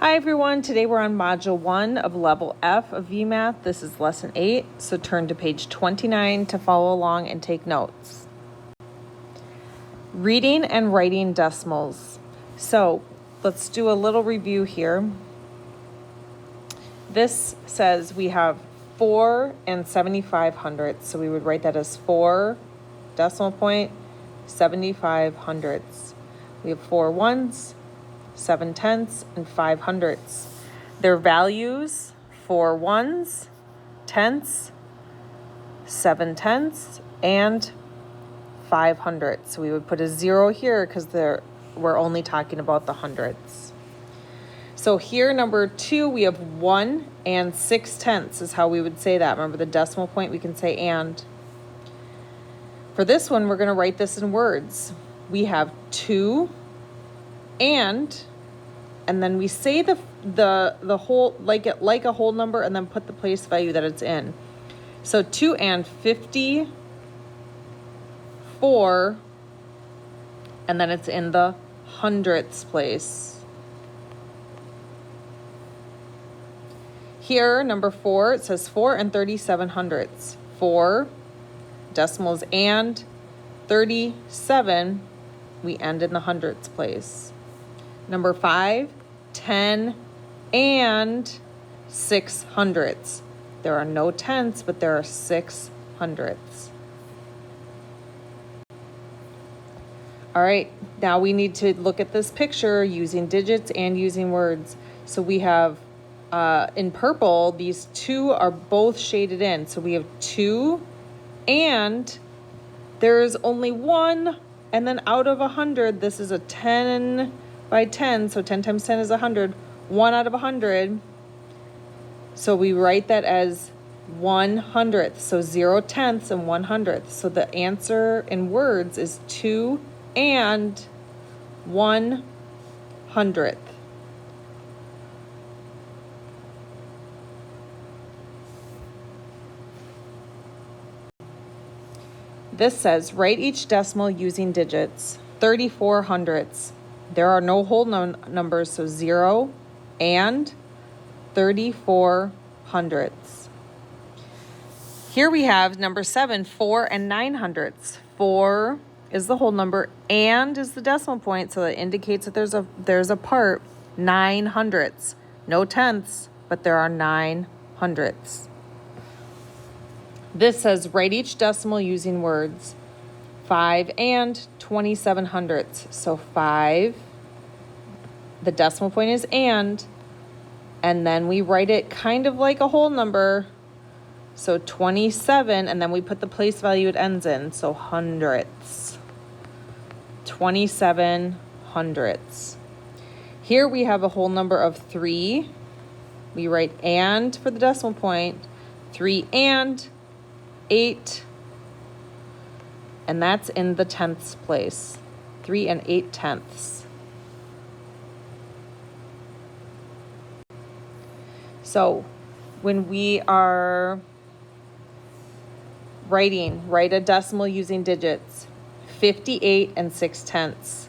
Hi everyone, today we're on Module 1 of Level F of VMath. This is Lesson 8, so turn to page 29 to follow along and take notes. Reading and writing decimals. So let's do a little review here. This says we have 4 and 75 hundredths, so we would write that as 4 decimal point 75 hundredths. We have 4 ones, 7 tenths, and 5 hundredths. Their values: 4 ones, tenths, 7 tenths, and 5 hundredths. So we would put a 0 here because we're only talking about the hundredths. So here, number 2, we have 1 and 6 tenths is how we would say that. Remember the decimal point, we can say and. For this one, we're going to write this in words. We have 2 and then we say the whole like a whole number and then put the place value that it's in. So 2 and 54, and then it's in the hundredths place. Here, number 4, it says 4 and 37 hundredths. 4 decimals and 37, we end in the hundredths place. Number 5, 10 and 6 hundredths. There are no tenths, but there are 6 hundredths. All right, now we need to look at this picture using digits and using words. So we have, in purple, these 2 are both shaded in. So we have 2 and there's only 1, and then out of 100, this is a 10 by 10, so 10 times 10 is 100, 1 out of 100. So we write that as 1/100th, so 0 tenths and 1/100th. So the answer in words is 2 and 1/100th. This says, write each decimal using digits. 34 hundredths. There are no whole numbers, so 0 and 34 hundredths. Here we have number 7, 4 and 9 hundredths. 4 is the whole number and is the decimal point, so that indicates that there's a part. 9 hundredths. No tenths, but there are 9 hundredths. This says, write each decimal using words. 5 and 27 hundredths. So 5, the decimal point is and then we write it kind of like a whole number. So 27, and then we put the place value it ends in. So hundredths. 27 hundredths. Here we have a whole number of 3. We write and for the decimal point. 3 and 8, and that's in the tenths place. 3 and 8 tenths. So when we are write a decimal using digits. 58 and 6 tenths.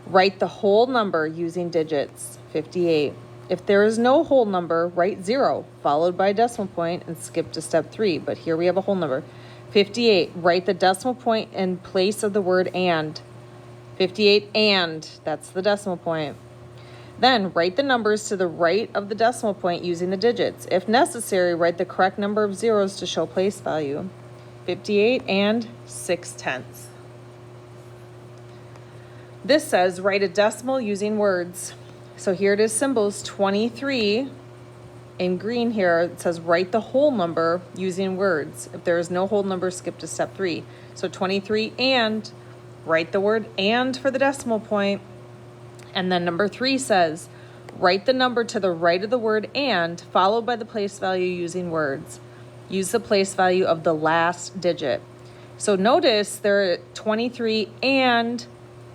Write the whole number using digits. 58. If there is no whole number, write 0, followed by a decimal point, and skip to step 3. But here we have a whole number. 58, write the decimal point in place of the word and. 58 and, that's the decimal point. Then write the numbers to the right of the decimal point using the digits. If necessary, write the correct number of zeros to show place value. 58 and 6 tenths. This says, write a decimal using words. So here it is, symbols. 23 in green here, it says write the whole number using words. If there is no whole number, skip to step 3. So 23 and, write the word and for the decimal point. And then number 3 says, write the number to the right of the word and, followed by the place value using words. Use the place value of the last digit. So notice there are 23 and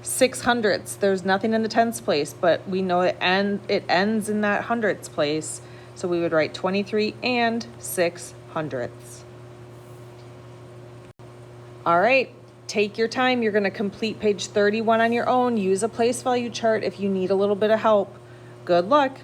6 hundredths. There's nothing in the tenths place, but we know it ends in that hundredths place. So we would write 23 and 6 hundredths. All right, take your time. You're going to complete page 31 on your own. Use a place value chart if you need a little bit of help. Good luck.